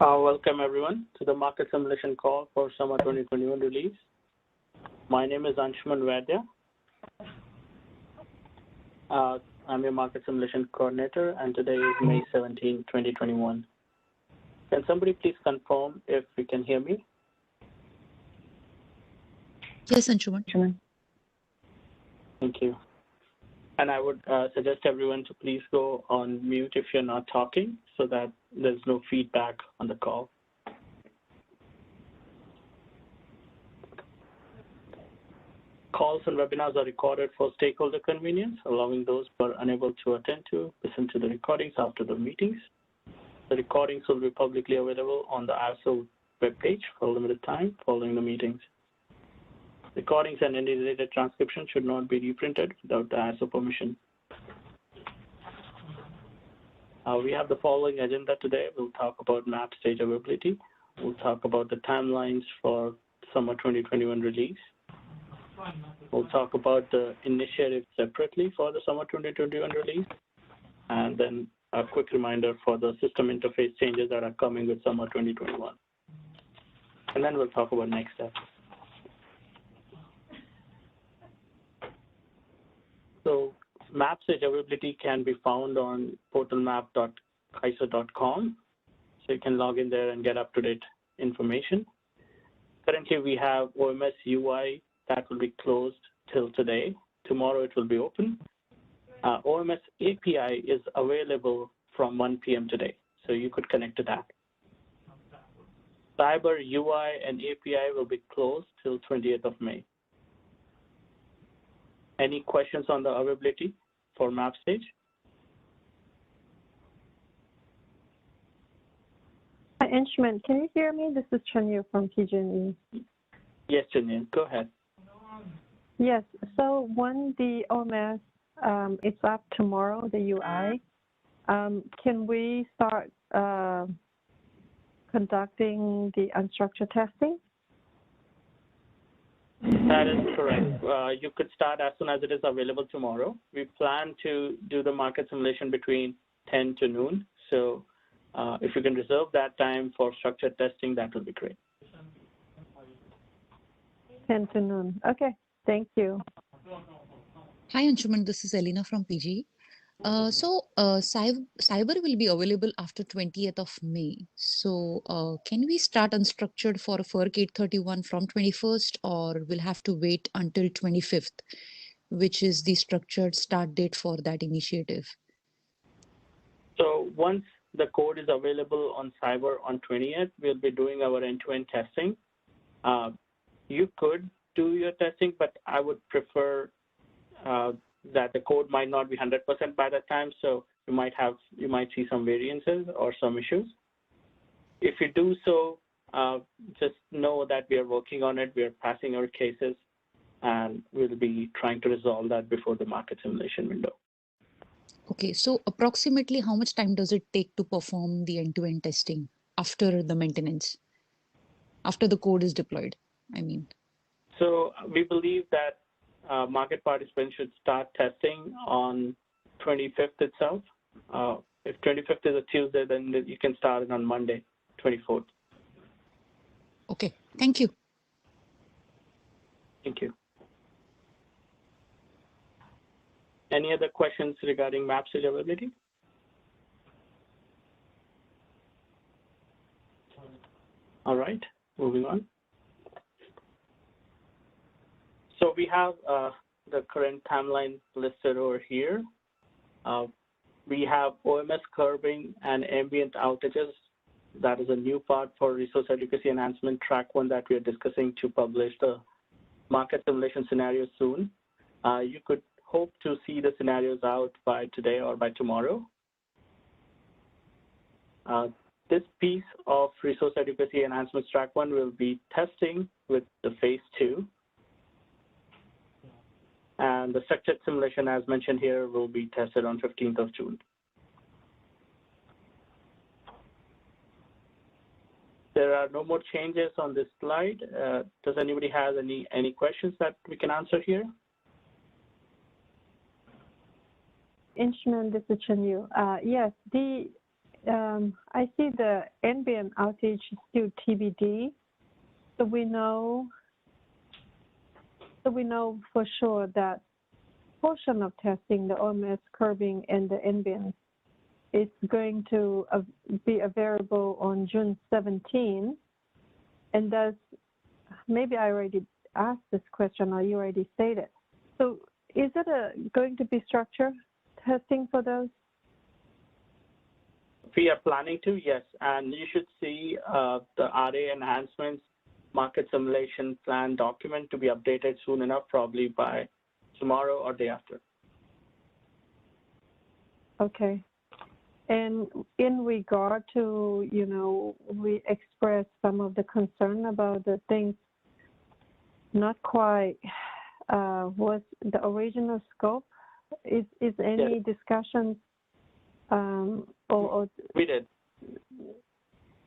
Welcome everyone to the market simulation call for summer 2021 release. My name is Anshuman Vaidya. I'm your market simulation coordinator, and today is May 17, 2021. Can somebody please confirm if you can hear me? Yes, Anshuman. Thank you. And I would suggest everyone to please go on mute if you're not talking so that there's no feedback on the call. Calls and webinars are recorded for stakeholder convenience, allowing those who are unable to attend to listen to the recordings after the meetings. The recordings will be publicly available on the ISO webpage for a limited time following the meetings. Recordings and any related transcription should not be reprinted without the ISO permission. We have the following agenda today. We'll talk about map stage availability. We'll talk about the timelines for summer 2021 release. We'll talk about the initiative separately for the summer 2021 release. And then a quick reminder for the system interface changes that are coming with summer 2021. And then we'll talk about next steps. So map stage availability can be found on portalmap.kaiser.com. So you can log in there and get up-to-date information. Currently, we have OMS UI that will be closed till today. Tomorrow, it will be open. OMS API is available from 1 p.m. today, so you could connect to that. Cyber UI and API will be closed till 20th of May. Any questions on the availability for map stage? Hi, Anshuman, can you hear me? This is Chunyu from PG&E. Yes, Chunyu, go ahead. Yes, so when the OMS is up tomorrow, the UI, can we start conducting the unstructured testing? That is correct. You could start as soon as it is available tomorrow. We plan to do the market simulation between 10 to noon. So if you can reserve that time for structured testing, that would be great. 10 to noon. Okay, thank you. Hi, Anshuman. This is Elena from PG. Cyber will be available after 20th of May. So can we start unstructured for FERC 831 from 21st, or we'll have to wait until 25th, which is the structured start date for that initiative? So once the code is available on Cyber on 20th, we'll be doing our end-to-end testing. You could do your testing, but I would prefer that the code might not be 100% by that time, so you might see some variances or some issues. If you do so, just know that we are working on it. We are passing our cases, and we'll be trying to resolve that before the market simulation window. Okay, so approximately how much time does it take to perform the end-to-end testing after the maintenance, after the code is deployed, I mean? So we believe that market participants should start testing on 25th itself. If 25th is a Tuesday, then you can start it on Monday, 24th. Okay, thank you. Thank you. Any other questions regarding map stage availability? All right, moving on. So we have the current timeline listed over here. We have OMS curbing and ambient outages. That is a new part for resource adequacy enhancement track 1 that we are discussing to publish the market simulation scenario soon. You could hope to see the scenarios out by today or by tomorrow. This piece of resource adequacy enhancements track 1 will be testing with the phase 2. And the structured simulation, as mentioned here, will be tested on 15th of June. There are no more changes on this slide. Does anybody have any questions that we can answer here? Inchman, this is Chenyu. Yes, I see the ambient outage is still TBD. So we know for sure that portion of testing, the OMS curbing and the ambient, is going to be available on June 17. And thus, maybe I already asked this question or you already stated. So is it going to be structured testing for those? We are planning to, yes. And you should see the RA enhancements market simulation plan document to be updated soon enough, probably by tomorrow or day after. Okay. And in regard to, we expressed some of the concern about the things not quite was the original scope. Is any discussion or we did.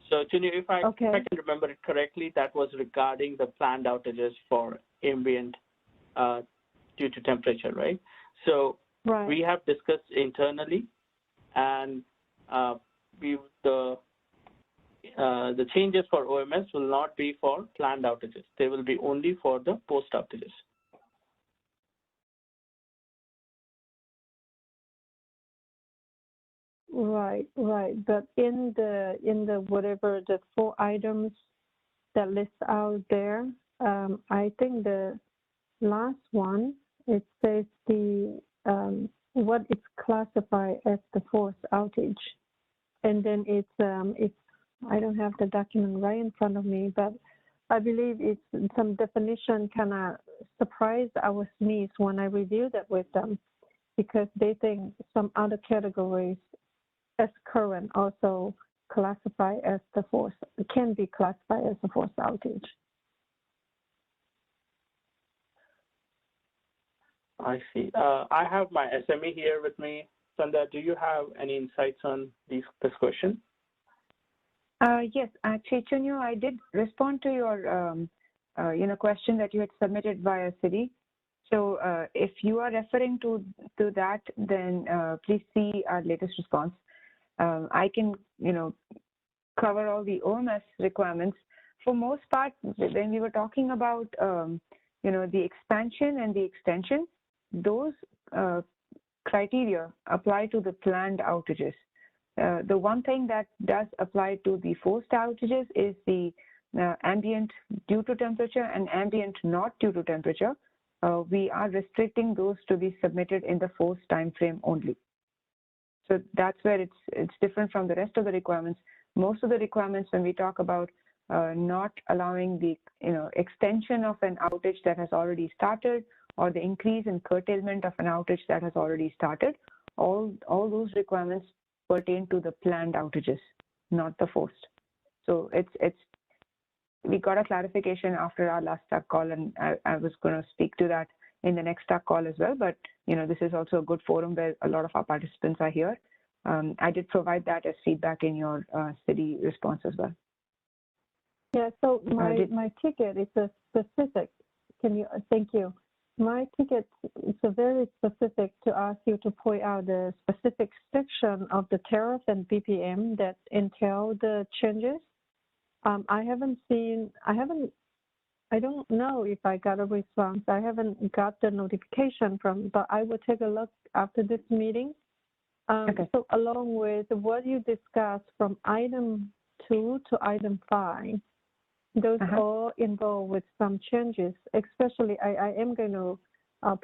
So, Chinyu, if I can remember it correctly, that was regarding the planned outages for ambient due to temperature, right? So we have discussed internally, and the changes for OMS will not be for planned outages. They will be only for the post outages. Right. But in the whatever the 4 items that list out there, I think the last one, it says what is classified as the forced outage, and then it's I don't have the document right in front of me, but I believe it's some definition kind of surprised our SMEs when I reviewed it with them, because they think some other categories as current also classified as the force, can be classified as a forced outage. I see. I have my SME here with me. Sandhya, do you have any insights on this question? Yes, actually, Chinyu, I did respond to your question that you had submitted via Citi. So if you are referring to that, then please see our latest response. I can, cover all the OMS requirements. For most part, when we were talking about, the expansion and the extension, those criteria apply to the planned outages. The one thing that does apply to the forced outages is the ambient due to temperature and ambient not due to temperature. We are restricting those to be submitted in the forced time frame only. So that's where it's different from the rest of the requirements. Most of the requirements, when we talk about not allowing the extension of an outage that has already started, or the increase in curtailment of an outage that has already started, all those requirements pertain to the planned outages, not the forced. So we got a clarification after our last TAC call, and I was going to speak to that in the next TAC call as well. But this is also a good forum where a lot of our participants are here. I did provide that as feedback in your Citi response as well. Yeah. So my ticket is a specific. Thank you. My ticket is a very specific to ask you to point out the specific section of the tariff and BPM that entail the changes. I don't know if I got a response. I haven't got the notification but I will take a look after this meeting. Okay. So along with what you discussed from item 2 to item 5, those all involved with some changes. Especially, I am going to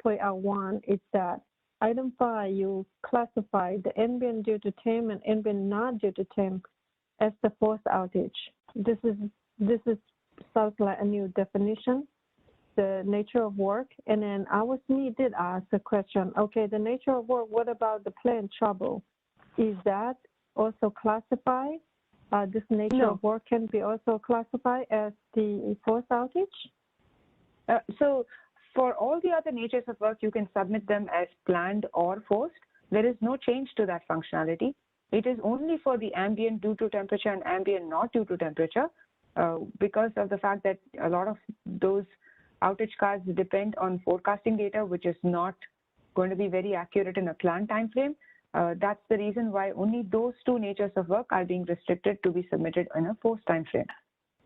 point out one is that item 5, you classify the ambient due to temp and ambient not due to temp as the forced outage. This is sounds like a new definition, the nature of work. And then our SME did ask the question, okay, the nature of work, what about the plant trouble? Is that also classified? This nature of work can be also classified as the forced outage? So for all the other natures of work, you can submit them as planned or forced. There is no change to that functionality. It is only for the ambient due to temperature and ambient not due to temperature, because of the fact that a lot of those outage cards depend on forecasting data, which is not going to be very accurate in a planned time frame. That's the reason why only those two natures of work are being restricted to be submitted in a forced time frame.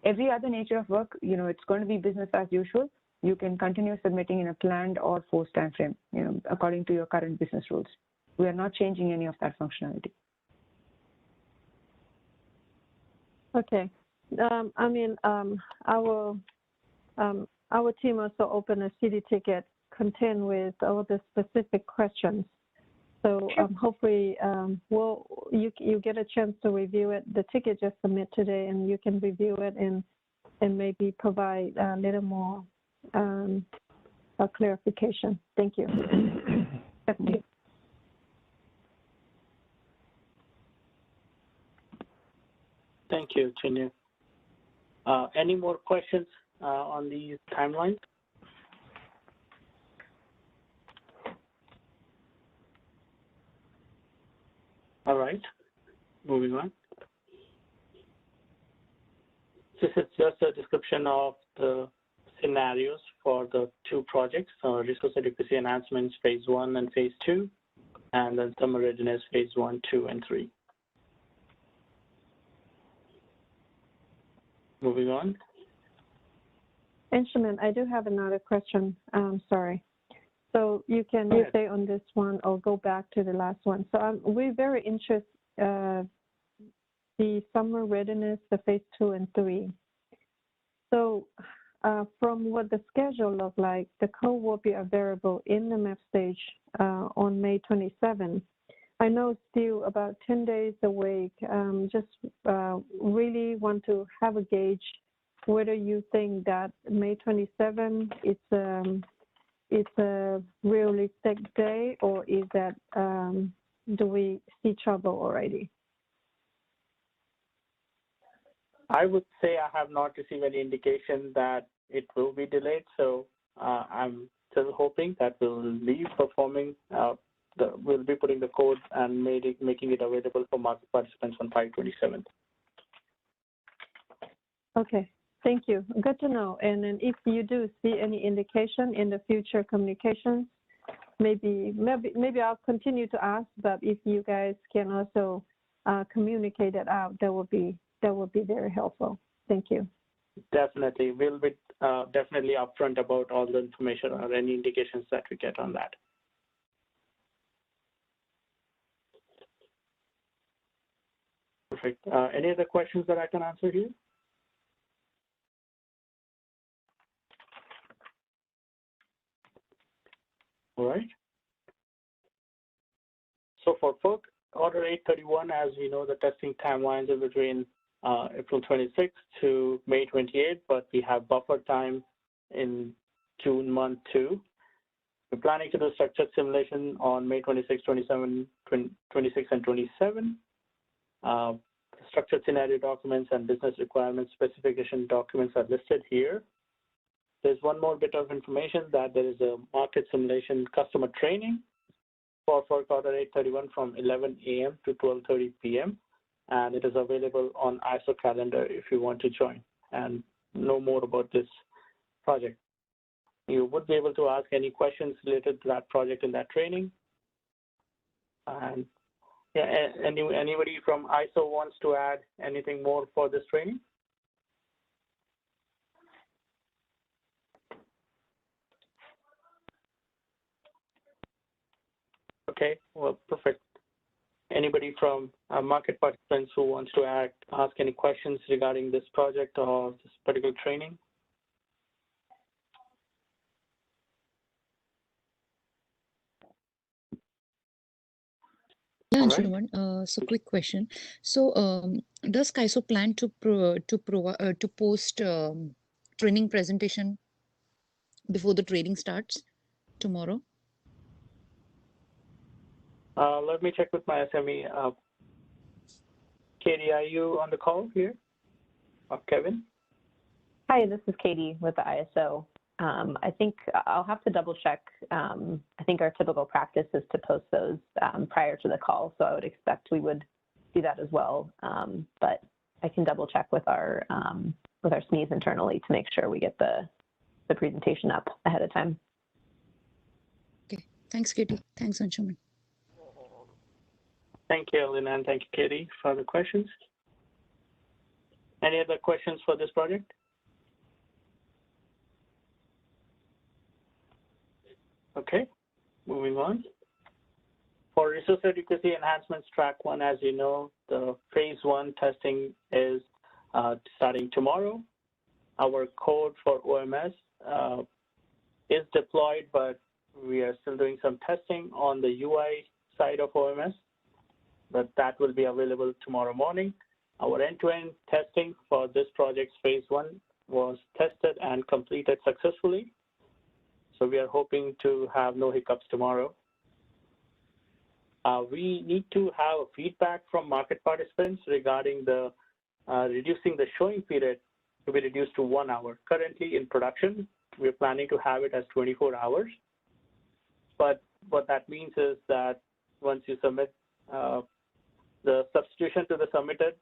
Every other nature of work, it's going to be business as usual. You can continue submitting in a planned or forced time frame, according to your current business rules. We are not changing any of that functionality. Okay. Our team also opened a CD ticket contained with all the specific questions. So hopefully you get a chance to review it. The ticket just submit today, and you can review it and maybe provide a little more clarification. Thank you. Definitely. Thank you, Chinyu. Any more questions on these timelines? All right, moving on. This is just a description of the scenarios for the two projects, resource adequacy enhancements phase 1 and phase 2, and then summer readiness phase 1, 2, and 3. Moving on. Anshuman, I do have another question. Sorry. So you can stay on this one or go back to the last one. So we're very interested the summer readiness, the phase 2 and 3. So from what the schedule looks like, the code will be available in the map stage on May 27. I know it's still about 10 days away. Just really want to have a gauge whether you think that May 27 it's a realistic day, or is that do we see trouble already? I would say I have not received any indication that it will be delayed, so I'm still hoping that we'll be performing, we'll be putting the code and making it available for market participants on 5/27. Okay, thank you. Good to know. And then if you do see any indication in the future communications, maybe I'll continue to ask, but if you guys can also communicate it out, that would be very helpful. Thank you. Definitely. We'll be definitely upfront about all the information or any indications that we get on that. Perfect. Any other questions that I can answer here? All right. So for FERC Order 831, as we know, the testing timelines are between April 26th to May 28th, but we have buffer time in June month 2. We're planning to do structured simulation on May 26, 27, 26, and 27. Structured scenario documents and business requirements specification documents are listed here. There's one more bit of information that there is a market simulation customer training for FERC Order 831 from 11 a.m. to 12:30 p.m. And it is available on ISO calendar if you want to join and know more about this project. You would be able to ask any questions related to that project in that training. And yeah, anybody from ISO wants to add anything more for this training? Okay, well, perfect. Anybody from market participants who wants to ask any questions regarding this project or this particular training? Yeah, All right. Anshuman, so quick question. So does KAISO plan to post training presentation before the training starts tomorrow? Let me check with my SME. Katie, are you on the call here? Kevin? Hi, this is Katie with the ISO. I think I'll have to double check. I think our typical practice is to post those prior to the call, so I would expect we would do that as well. But I can double check with our SMEs internally to make sure we get the presentation up ahead of time. Okay, Thanks, Katie. Thanks, Anshuman. Thank you, Elena, and thank you, Katie, for the questions. Any other questions for this project? Okay, moving on. For resource adequacy enhancements track 1, as you know, the phase 1 testing is starting tomorrow. Our code for OMS is deployed, but we are still doing some testing on the UI side of OMS, but that will be available tomorrow morning. Our end-to-end testing for this project's phase 1 was tested and completed successfully. So we are hoping to have no hiccups tomorrow. We need to have feedback from market participants regarding the reducing the showing period to be reduced to 1 hour. Currently in production, we're planning to have it as 24 hours. But what that means is that once you submit, the substitution to the submitted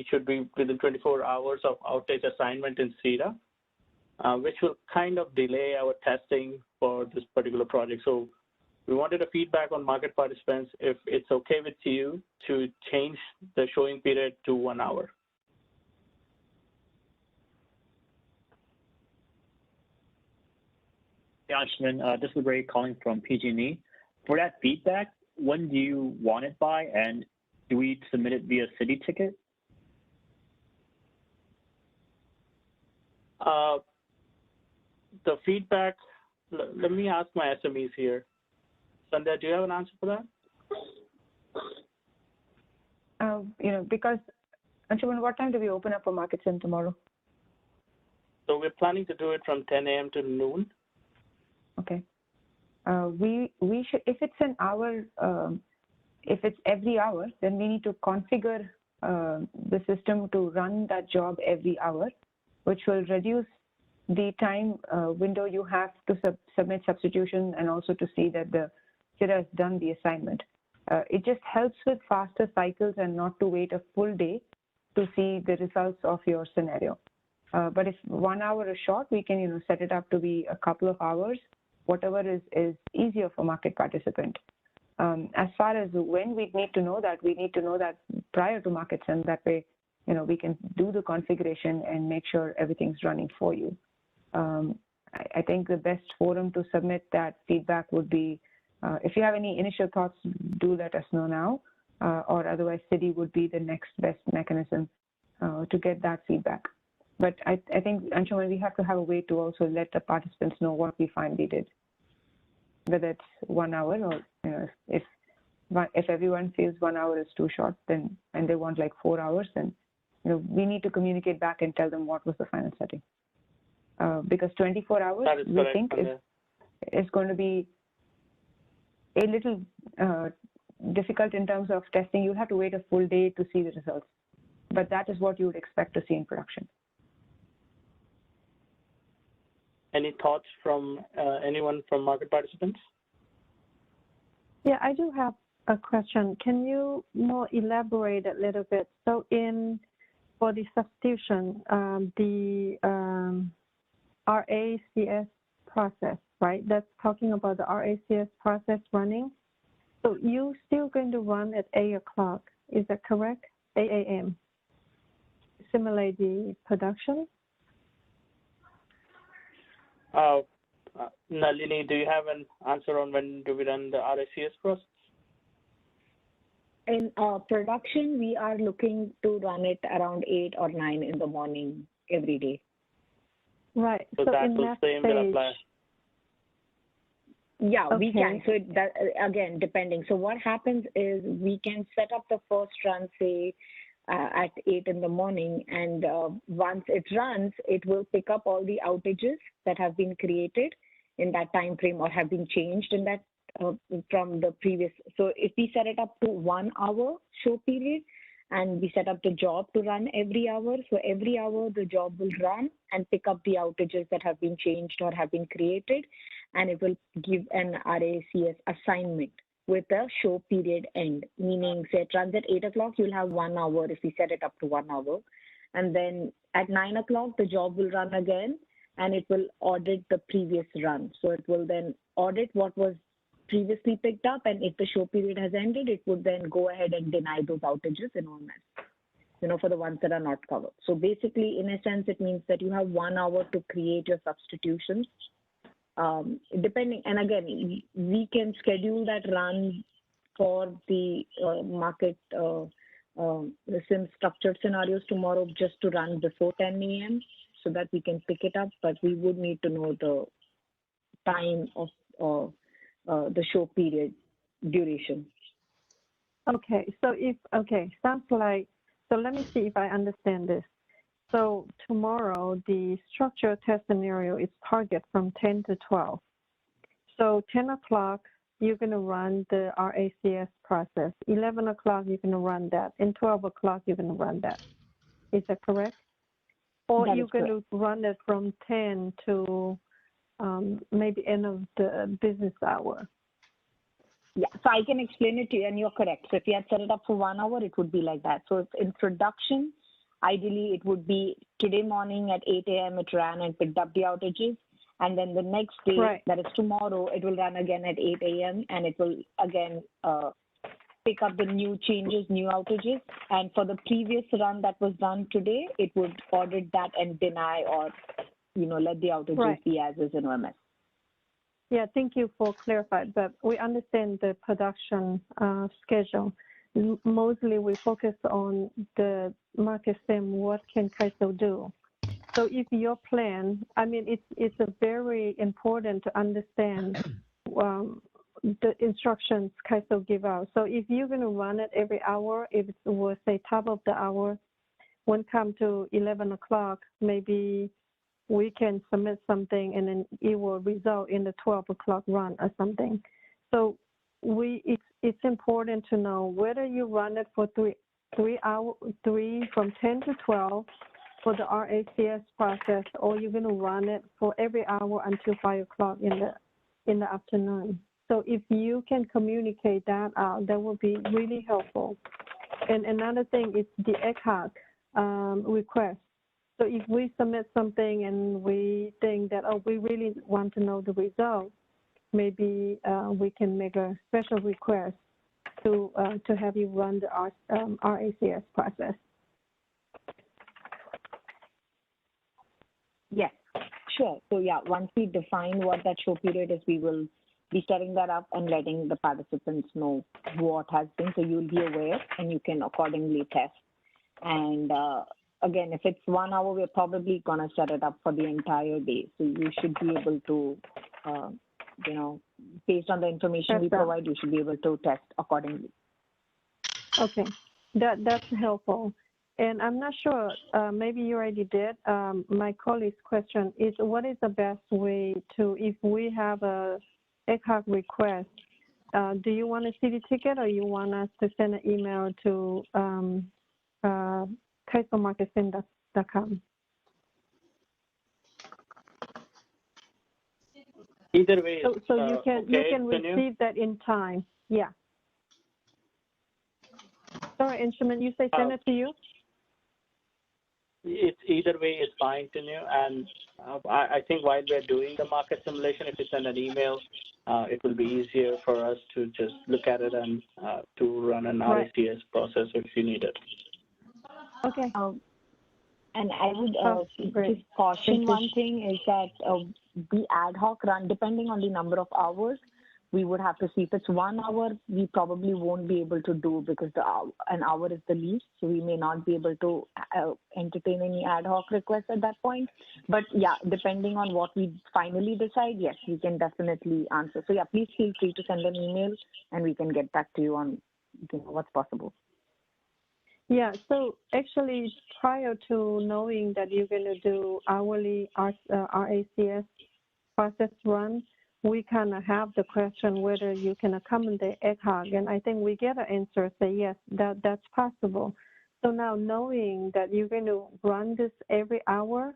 should be within 24 hours of outage assignment in SIDA, which will kind of delay our testing for this particular project. So we wanted a feedback on market participants if it's okay with you to change the showing period to 1 hour. Yeah, Anshuman, this is Ray calling from PG&E. For that feedback, when do you want it by, and do we submit it via city ticket? The feedback, let me ask my SMEs here. Sandhya, do you have an answer for that? Because, Anshuman, what time do we open up for Markets in tomorrow? So we're planning to do it from 10 a.m. to noon. Okay. We should, if it's an hour, if it's every hour, then we need to configure the system to run that job every hour, which will reduce the time window you have to submit substitution and also to see that the SIDA has done the assignment. It just helps with faster cycles and not to wait a full day to see the results of your scenario. But if 1 hour is short, we can set it up to be a couple of hours, whatever is easier for market participant. As far as when we need to know that, we need to know that prior to markets, and that way, we can do the configuration and make sure everything's running for you. I think the best forum to submit that feedback would be, if you have any initial thoughts, do let us know now, or otherwise city would be the next best mechanism to get that feedback. But I think, Anshuman, we have to have a way to also let the participants know what we finally did, whether it's 1 hour or if everyone feels 1 hour is too short, then and they want like 4 hours, then we need to communicate back and tell them what was the final setting. Because 24 hours, we think is going to be a little difficult in terms of testing. You have to wait a full day to see the results, but that is what you would expect to see in production. Any thoughts from anyone from market participants? Yeah, I do have a question. Can you more elaborate a little bit? So for the substitution, the RACS process, right? That's talking about the RACS process running. So you still going to run at 8 o'clock, is that correct? 8 a.m. Simulate the production? Nalini, do you have an answer on when do we run the RACS process? In production, we are looking to run it around 8 or 9 in the morning every day. Right. So that will same will apply. Yeah, Okay. we can. So that, again, depending. So what happens is we can set up the first run, say, at 8 in the morning, and once it runs, it will pick up all the outages that have been created in that time frame or have been changed in that from the previous. So if we set it up to 1 hour show period, and we set up the job to run every hour, so every hour the job will run and pick up the outages that have been changed or have been created, and it will give an RACS assignment with a show period end, meaning say it runs at 8 o'clock, you'll have 1 hour if we set it up to 1 hour. And then at 9 o'clock, the job will run again. and it will audit the previous run. So it will then audit what was previously picked up, and if the show period has ended, it would then go ahead and deny those outages in OMS, for the ones that are not covered. So basically, in a sense, it means that you have 1 hour to create your substitutions. Depending, and again, we can schedule that run for the market sim structured scenarios tomorrow just to run before 10 a.m. so that we can pick it up, but we would need to know the time of the show period duration. Okay, sounds like, so let me see if I understand this. So tomorrow, the structured test scenario is target from 10 to 12. So 10 o'clock, you're going to run the RACS process. 11 o'clock, you're going to run that. And 12 o'clock, you're going to run that. Is that correct? Or you're going to run it from 10 to maybe end of the business hour? Yeah, so I can explain it to you, and you're correct. So if you had set it up for 1 hour, it would be like that. So if in production, ideally, it would be today morning at 8 a.m. it ran and picked up the outages. And then the next day, that is tomorrow, it will run again at 8 a.m. and it will again pick up the new changes, new outages. And for the previous run that was done today, it would audit that and deny or, let the outages be as is in OMS. Yeah, thank you for clarifying. But we understand the production schedule. Mostly we focus on the market sim, what can CAISO do? So if your plan, it's a very important to understand the instructions CAISO give out. So if you're going to run it every hour, if it was, say, top of the hour, when come to 11 o'clock, maybe we can submit something and then it will result in the 12 o'clock run or something. So it's important to know whether you run it for three from 10 to 12 for the RACS process, or you're going to run it for every hour until 5 o'clock in the afternoon. So if you can communicate that out, that will be really helpful. And another thing is the ECHAC request. So if we submit something and we think that, we really want to know the result, maybe we can make a special request to have you run the RACS process. Yes, sure. So yeah, once we define what that show period is, we will be setting that up and letting the participants know what has been, so you'll be aware and you can accordingly test. And again, if it's 1 hour, we're probably gonna set it up for the entire day. So you should be able to, based on the information we provide, you should be able to test accordingly. Okay, that's helpful. And I'm not sure, maybe you already did. My colleague's question is, what is the best way to, if we have a ECHAC request, do you want a CD ticket or you want us to send an email to CAISOmarketsim.com? Either way. So you can receive that in time. Yeah. Sorry, Instrument, you say send it to you? It's either way is fine to you. And I think while we're doing the market simulation, if you send an email, it will be easier for us to just look at it and to run an RACS process if you need it. Okay. And I would just caution one thing is that the ad hoc run, depending on the number of hours, we would have to see. If it's 1 hour, we probably won't be able to do because an hour is the least. So we may not be able to entertain any ad hoc requests at that point. But yeah, depending on what we finally decide, yes, we can definitely answer. So yeah, please feel free to send an email and we can get back to you on what's possible. Yeah, so actually prior to knowing that you're going to do hourly RACS process run, we kind of have the question whether you can accommodate ECHAC, and I think we get an answer, say yes, that's possible. So now knowing that you're going to run this every hour,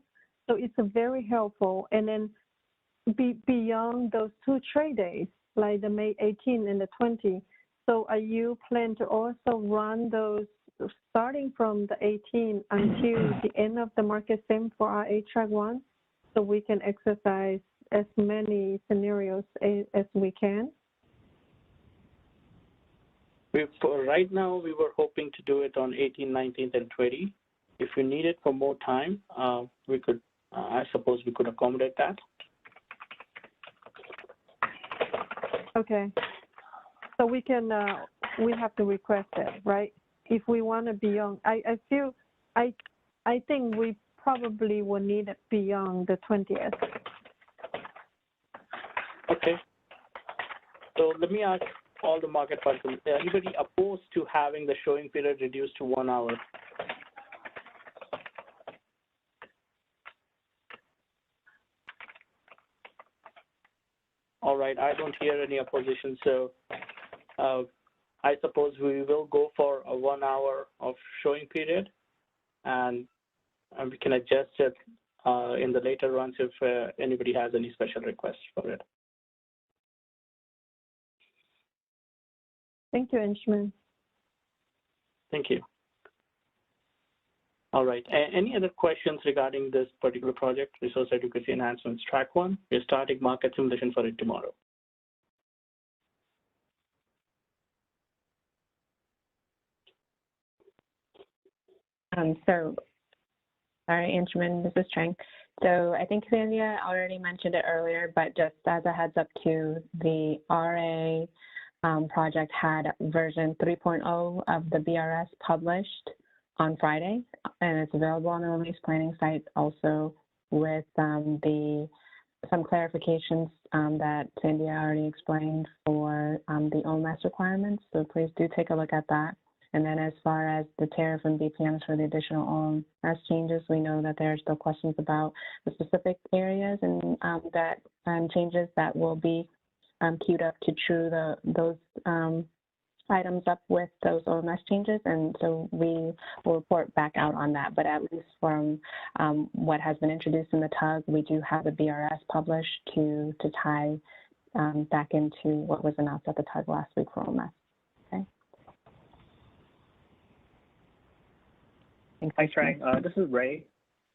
so it's a very helpful. And then beyond those 2 trade days, like the May 18 and the 20, so are you plan to also run those starting from the 18 until the end of the market sim for our HRAC 1? so we can exercise as many scenarios as we can? For right now, we were hoping to do it on 18th, 19th, and 20th. If you need it for more time, we could, I suppose we could accommodate that. Okay. So we can, we have to request it, right? If we want to be on, I think we probably will need it beyond the 20th. Okay. So let me ask all the market participants, anybody opposed to having the showing period reduced to 1 hour? All right, I don't hear any opposition, so I suppose we will go for a 1 hour of showing period, and we can adjust it in the later runs if anybody has any special requests for it. Thank you, Inchman. Thank you. All right, any other questions regarding this particular project, Resource Adequacy Enhancements Track 1? We're starting market simulation for it tomorrow. Sorry, Inchman, this is Trang. So I think Sandhya already mentioned it earlier, but just as a heads up to the RA project had version 3.0 of the BRS published on Friday, and it's available on the release planning site also with some clarifications that Sandhya already explained for the OMS requirements. So please do take a look at that. And then as far as the tariff and BPMs for the additional OMS changes, we know that there are still questions about the specific areas and changes that will be queued up to true those items up with those OMS changes, and so we will report back out on that. But at least from what has been introduced in the TUG, we do have the BRS published to tie back into what was announced at the TUG last week for OMS. Okay. Hi, Trang. This is Ray.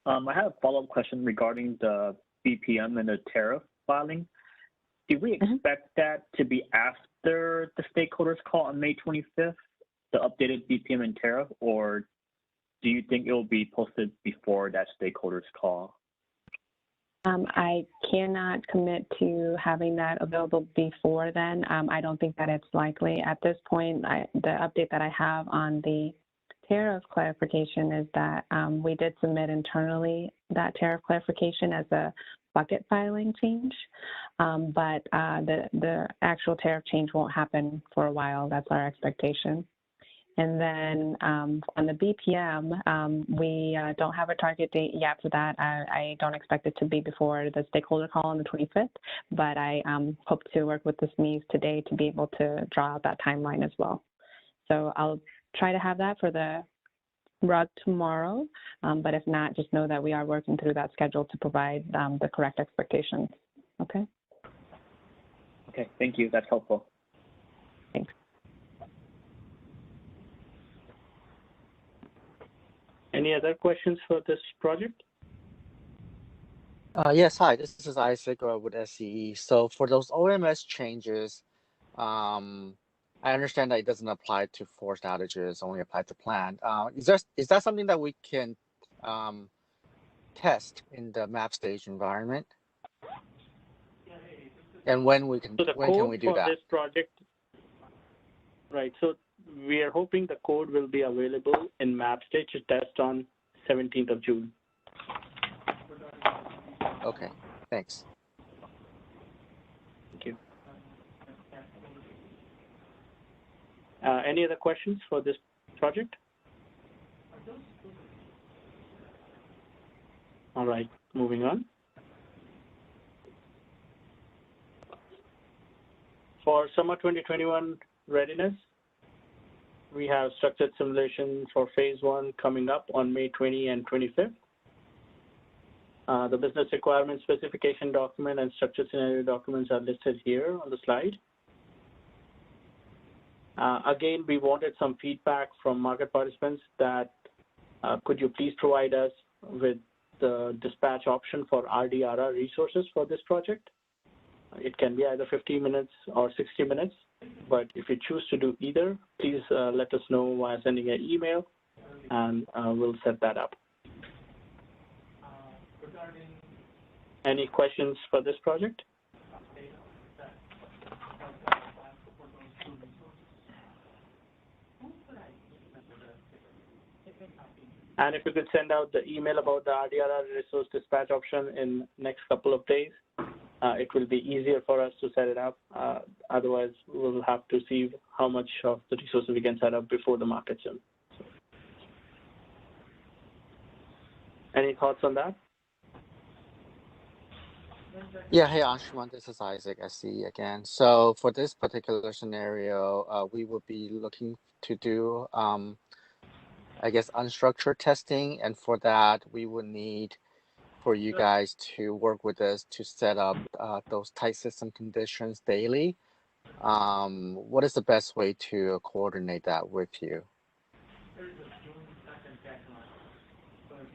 I have a follow-up question regarding the BPM and the tariff filing. Do we expect that to be after the stakeholders call on May 25th, the updated BPM and tariff, or do you think it will be posted before that stakeholders call? I cannot commit to having that available before then. I don't think that it's likely at this point. The update that I have on the tariff clarification is that we did submit internally that tariff clarification as a bucket filing change, but the actual tariff change won't happen for a while. That's our expectation. And then on the BPM, we don't have a target date yet for that. I don't expect it to be before the stakeholder call on the 25th, but I hope to work with the SMEs today to be able to draw out that timeline as well. So I'll try to have that for the RUG tomorrow, but if not, just know that we are working through that schedule to provide the correct expectations. Okay? Okay, thank you. That's helpful. Thanks. Any other questions for this project? Yes, hi, this is Isaac with SCE. So for those OMS changes, I understand that it doesn't apply to forced outages, only apply to planned. Is that something that we can test in the map stage environment? And when can we do that? This project, right? So we are hoping the code will be available in map stage to test on 17th of June. Okay, thanks. Thank you. Any other questions for this project? All right, moving on. For summer 2021 readiness, we have structured simulation for phase 1 coming up on May 20 and 25th. The business requirement specification document and structured scenario documents are listed here on the slide. Again, we wanted some feedback from market participants that could you please provide us with the dispatch option for RDRR resources for this project. It can be either 15 minutes or 60 minutes, but if you choose to do either, please let us know via sending an email, and we'll set that up. Any questions for this project? And if you could send out the email about the RDRR resource dispatch option in next couple of days, it will be easier for us to set it up. Otherwise, we'll have to see how much of the resources we can set up before the market's in. Any thoughts on that? Yeah, hey Anshuman, this is Isaac, SE again. So for this particular scenario, we would be looking to do, I guess, unstructured testing. And for that, we would need for you guys to work with us to set up those tight system conditions daily. What is the best way to coordinate that with you?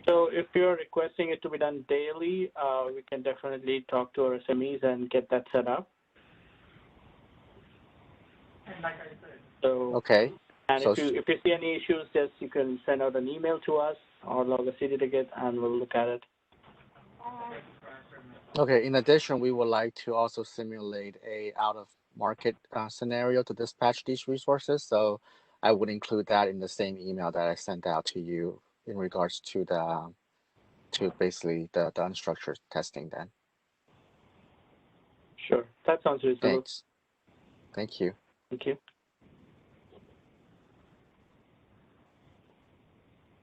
So if you're requesting it to be done daily, we can definitely talk to our SMEs and get that set up. So, okay. And so if you see any issues, just you can send out an email to us or log a CD ticket, and we'll look at it. Okay. In addition, we would like to also simulate a out-of-market scenario to dispatch these resources. So I would include that in the same email that I sent out to you in regards to basically the unstructured testing. Then. Sure, that sounds reasonable. Thanks. Thank you. Thank you.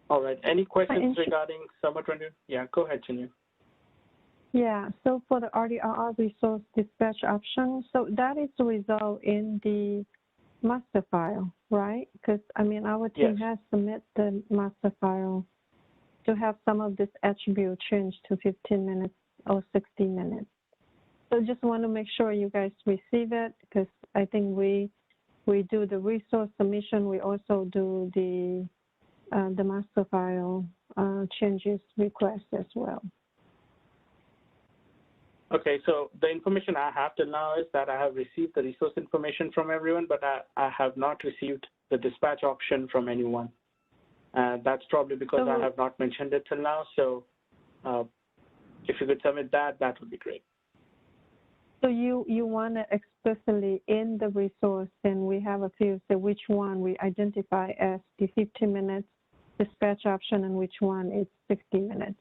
All right. Any questions regarding summer 20? Yeah, go ahead, Chinyu. Yeah, so for the RDRR resource dispatch option, so that is the result in the master file, right? Because, I mean, our team has submitted the master file to have some of this attribute changed to 15 minutes or 60 minutes. So just want to make sure you guys receive it, because I think we do the resource submission. We also do the master file changes request as well. Okay, so the information I have till now is that I have received the resource information from everyone, but I have not received the dispatch option from anyone. That's probably because I have not mentioned it till now. So if you could submit that, that would be great. So you want to explicitly in the resource, then we have a few, so which one we identify as the 15 minutes dispatch option and which one is 60 minutes.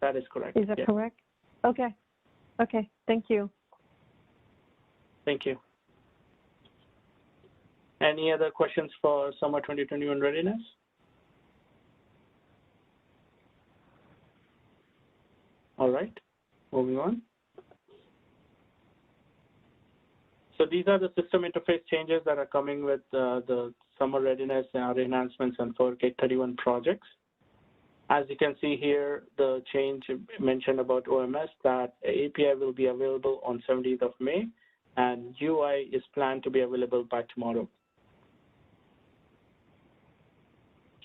That is correct. Is that correct? Okay. Okay. Thank you. Thank you. Any other questions for summer 2021 readiness? All right. Moving on. So these are the system interface changes that are coming with the summer readiness and our enhancements and FERC 831 projects. As you can see here, the change mentioned about OMS, that API will be available on 17th of May, and UI is planned to be available by tomorrow.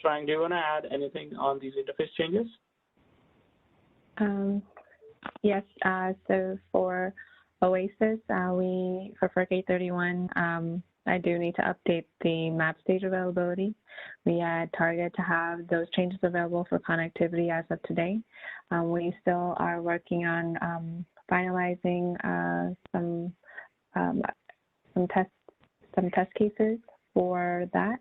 Trang, do you want to add anything on these interface changes? Yes, so for Oasis, for FERC 831, I do need to update the map stage availability. We had targeted to have those changes available for connectivity as of today. We still are working on finalizing some test cases for that,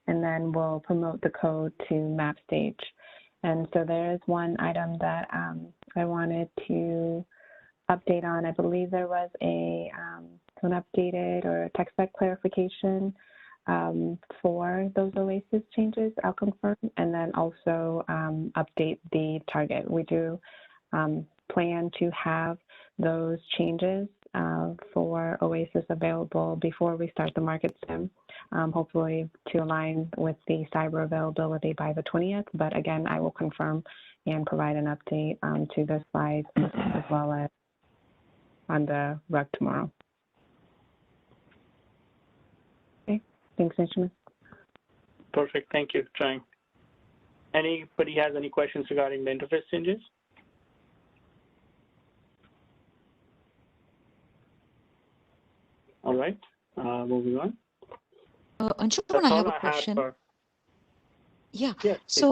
and then we'll promote the code to map stage. And so there is one item that I wanted to update on. I believe there was an updated or text spec clarification for those Oasis changes. I'll confirm, and then also update the target. We do plan to have those changes for Oasis available before we start the market sim, hopefully to align with the cyber availability by the 20th. But again, I will confirm and provide an update to the slides as well as on the rug tomorrow. Okay, thanks, Benjamin. Perfect, thank you, Trang. Anybody has any questions regarding the interface changes? All right, moving on. Anshuman, I have a question. Yeah. Yes, So,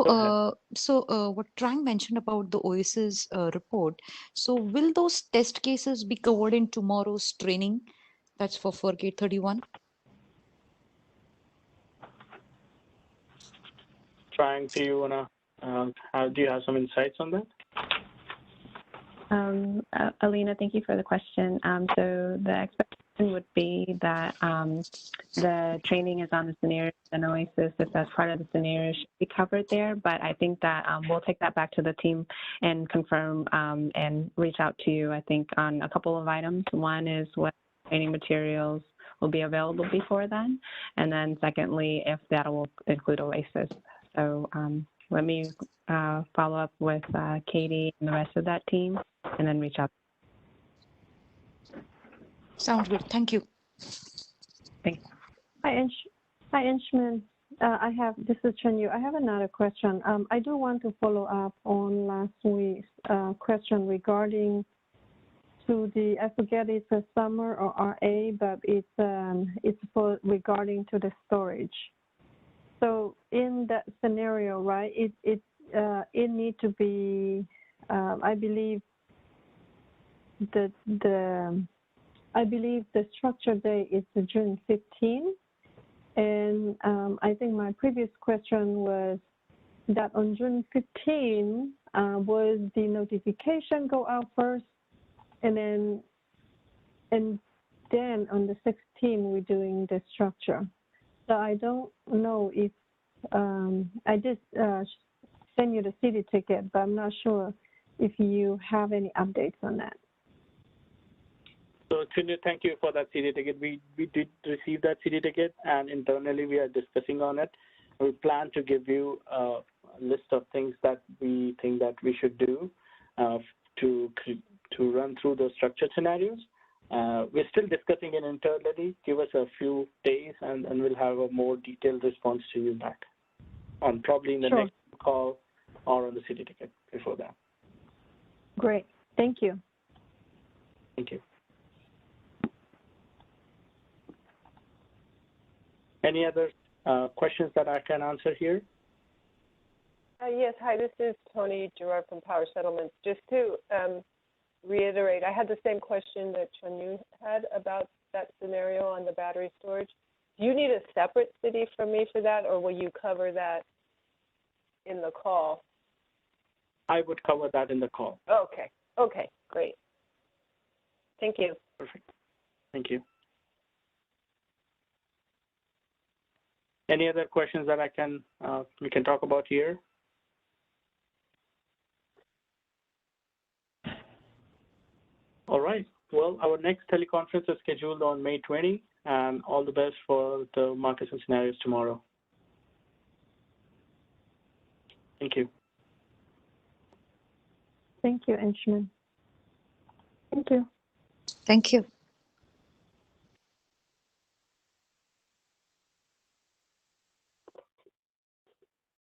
what Trang mentioned about the Oasis report. So, will those test cases be covered in tomorrow's training? That's for FERC 831. Trang, do you wanna do you have some insights on that? Alina, thank you for the question. So the expectation would be that the training is on the scenarios and Oasis, if that's part of the scenario, should be covered there. But I think that we'll take that back to the team and confirm and reach out to you, I think, on a couple of items. One is what training materials will be available before then. And then secondly, if that will include Oasis. So let me follow up with Katie and the rest of that team and then reach out. Sounds good. Thank you. Thanks. Hi, Anshuman. This is Chanyu. I have another question. I do want to follow up on last week's question regarding to the, I forget it's a summer or RA, but it's for regarding to the storage. So in that scenario, right, it need to be, I believe the structure day is June 15, and I think my previous question was that on June 15 was the notification go out first, and then on the 16th we're doing the structure. So I don't know if I did send you the CD ticket, but I'm not sure if you have any updates on that. So, Chinyu, thank you for that CD ticket. We did receive that CD ticket, and internally we are discussing on it. We plan to give you a list of things that we think that we should do to run through the structured scenarios. We're still discussing it internally. Give us a few days, and we'll have a more detailed response to you back on probably in the next call or on the CD ticket before that. Great. Thank you. Thank you. Any other questions that I can answer here? Yes. Hi, this is Tony Gerard from Power Settlements. Just to reiterate, I had the same question that Chanyu had about that scenario on the battery storage. Do you need a separate city from me for that, or will you cover that in the call? I would cover that in the call. Okay. Okay, great. Thank you. Perfect. Thank you. Any other questions that we can talk about here? All right. Well, our next teleconference is scheduled on May 20, and all the best for the markets and scenarios tomorrow. Thank you. Thank you, Anshuman. Thank you. Thank you.